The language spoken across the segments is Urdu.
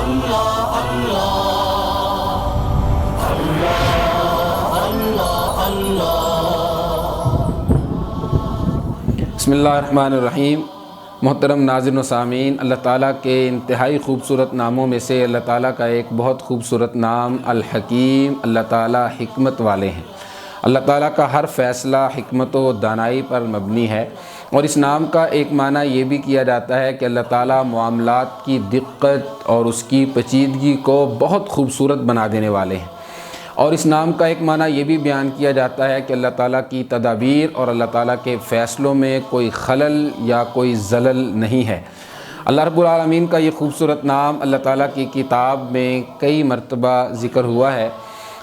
بسم اللہ الرحمن الرحیم۔ محترم ناظرین و سامعین، اللہ تعالیٰ کے انتہائی خوبصورت ناموں میں سے اللہ تعالیٰ کا ایک بہت خوبصورت نام الحکیم، اللہ تعالیٰ حکمت والے ہیں۔ اللہ تعالیٰ کا ہر فیصلہ حکمت و دانائی پر مبنی ہے، اور اس نام کا ایک معنی یہ بھی کیا جاتا ہے کہ اللہ تعالیٰ معاملات کی دقت اور اس کی پیچیدگی کو بہت خوبصورت بنا دینے والے ہیں۔ اور اس نام کا ایک معنی یہ بھی بیان کیا جاتا ہے کہ اللہ تعالیٰ کی تدابیر اور اللہ تعالیٰ کے فیصلوں میں کوئی خلل یا کوئی زلل نہیں ہے۔ اللہ رب العالمین کا یہ خوبصورت نام اللہ تعالیٰ کی کتاب میں کئی مرتبہ ذکر ہوا ہے۔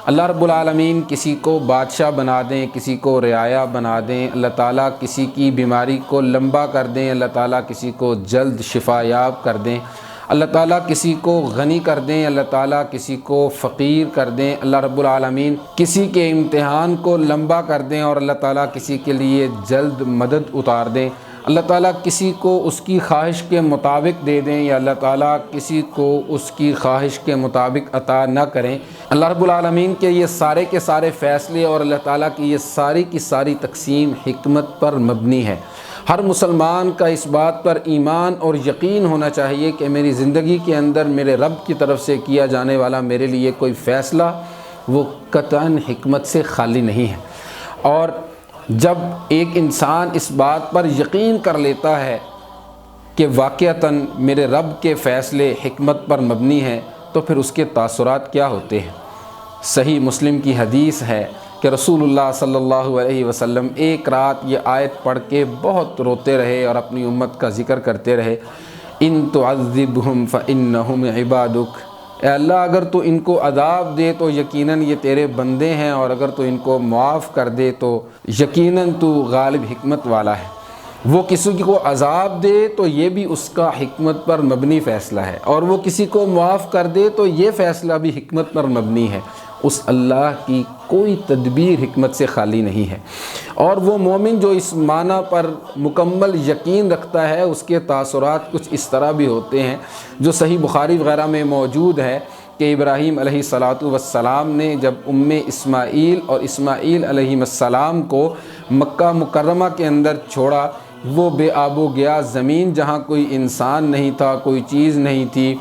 اللہ رب العالمین کسی کو بادشاہ بنا دیں، کسی کو رعایا بنا دیں، اللہ تعالیٰ کسی کی بیماری کو لمبا کر دیں، اللہ تعالیٰ کسی کو جلد شفا یاب کر دیں، اللہ تعالیٰ کسی کو غنی کر دیں، اللہ تعالیٰ کسی کو فقیر کر دیں، اللہ رب العالمین کسی کے امتحان کو لمبا کر دیں اور اللہ تعالیٰ کسی کے لیے جلد مدد اتار دیں، اللہ تعالیٰ کسی کو اس کی خواہش کے مطابق دے دیں یا اللہ تعالیٰ کسی کو اس کی خواہش کے مطابق عطا نہ کریں۔ اللہ رب العالمین کے یہ سارے کے سارے فیصلے اور اللہ تعالیٰ کی یہ ساری کی ساری تقسیم حکمت پر مبنی ہے۔ ہر مسلمان کا اس بات پر ایمان اور یقین ہونا چاہیے کہ میری زندگی کے اندر میرے رب کی طرف سے کیا جانے والا میرے لیے کوئی فیصلہ وہ قطعاً حکمت سے خالی نہیں ہے۔ اور جب ایک انسان اس بات پر یقین کر لیتا ہے کہ واقعتاً میرے رب کے فیصلے حکمت پر مبنی ہیں تو پھر اس کے تاثرات کیا ہوتے ہیں۔ صحیح مسلم کی حدیث ہے کہ رسول اللہ صلی اللہ علیہ وسلم ایک رات یہ آیت پڑھ کے بہت روتے رہے اور اپنی امت کا ذکر کرتے رہے، ان تعذبہم فانہم عبادک، اے اللہ اگر تو ان کو عذاب دے تو یقیناً یہ تیرے بندے ہیں، اور اگر تو ان کو معاف کر دے تو یقیناً تو غالب حکمت والا ہے۔ وہ کسی کو عذاب دے تو یہ بھی اس کا حکمت پر مبنی فیصلہ ہے، اور وہ کسی کو معاف کر دے تو یہ فیصلہ بھی حکمت پر مبنی ہے۔ اس اللہ کی کوئی تدبیر حکمت سے خالی نہیں ہے۔ اور وہ مومن جو اس معنی پر مکمل یقین رکھتا ہے اس کے تاثرات کچھ اس طرح بھی ہوتے ہیں جو صحیح بخاری وغیرہ میں موجود ہے کہ ابراہیم علیہ السلام نے جب اسماعیل اور اسماعیل علیہ السلام کو مکہ مکرمہ کے اندر چھوڑا، وہ بے آب و گیا زمین جہاں کوئی انسان نہیں تھا، کوئی چیز نہیں تھی،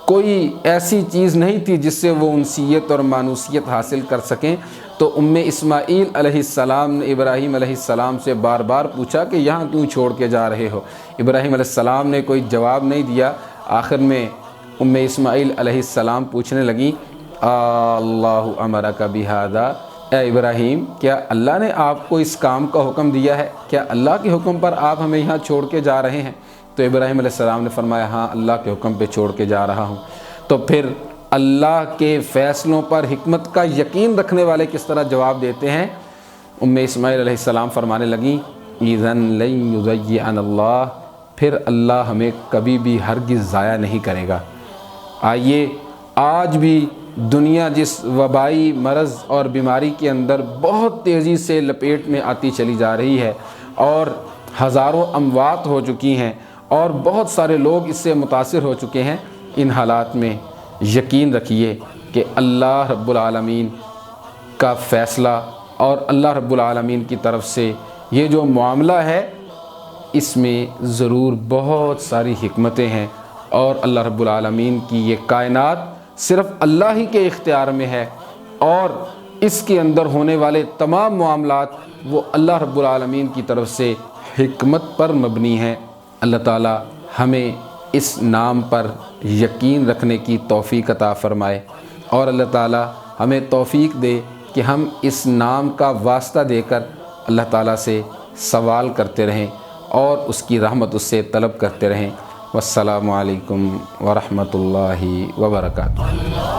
کوئی ایسی چیز نہیں تھی جس سے وہ انسیت اور مانوسیت حاصل کر سکیں، تو اسماعیل علیہ السلام نے ابراہیم علیہ السلام سے بار بار پوچھا کہ یہاں کیوں چھوڑ کے جا رہے ہو۔ ابراہیم علیہ السلام نے کوئی جواب نہیں دیا۔ آخر میں اسماعیل علیہ السلام پوچھنے لگیں، اللہ امرک بہذا، اے ابراہیم کیا اللہ نے آپ کو اس کام کا حکم دیا ہے؟ کیا اللہ کے حکم پر آپ ہمیں یہاں چھوڑ کے جا رہے ہیں؟ تو ابراہیم علیہ السلام نے فرمایا، ہاں اللہ کے حکم پہ چھوڑ کے جا رہا ہوں۔ تو پھر اللہ کے فیصلوں پر حکمت کا یقین رکھنے والے کس طرح جواب دیتے ہیں؟ اسماعیل علیہ السلام فرمانے لگیں، اذن لن یضیعنا اللہ، پھر اللہ ہمیں کبھی بھی ہرگز ضائع نہیں کرے گا۔ آئیے آج بھی دنیا جس وبائی مرض اور بیماری کے اندر بہت تیزی سے لپیٹ میں آتی چلی جا رہی ہے، اور ہزاروں اموات ہو چکی ہیں اور بہت سارے لوگ اس سے متاثر ہو چکے ہیں، ان حالات میں یقین رکھیے کہ اللہ رب العالمین کا فیصلہ اور اللہ رب العالمین کی طرف سے یہ جو معاملہ ہے اس میں ضرور بہت ساری حکمتیں ہیں، اور اللہ رب العالمین کی یہ کائنات صرف اللہ ہی کے اختیار میں ہے، اور اس کے اندر ہونے والے تمام معاملات وہ اللہ رب العالمین کی طرف سے حکمت پر مبنی ہیں۔ اللہ تعالی ہمیں اس نام پر یقین رکھنے کی توفیق عطا فرمائے، اور اللہ تعالی ہمیں توفیق دے کہ ہم اس نام کا واسطہ دے کر اللہ تعالی سے سوال کرتے رہیں اور اس کی رحمت اس سے طلب کرتے رہیں۔ والسلام علیکم ورحمۃ اللہ وبرکاتہ۔ اللہ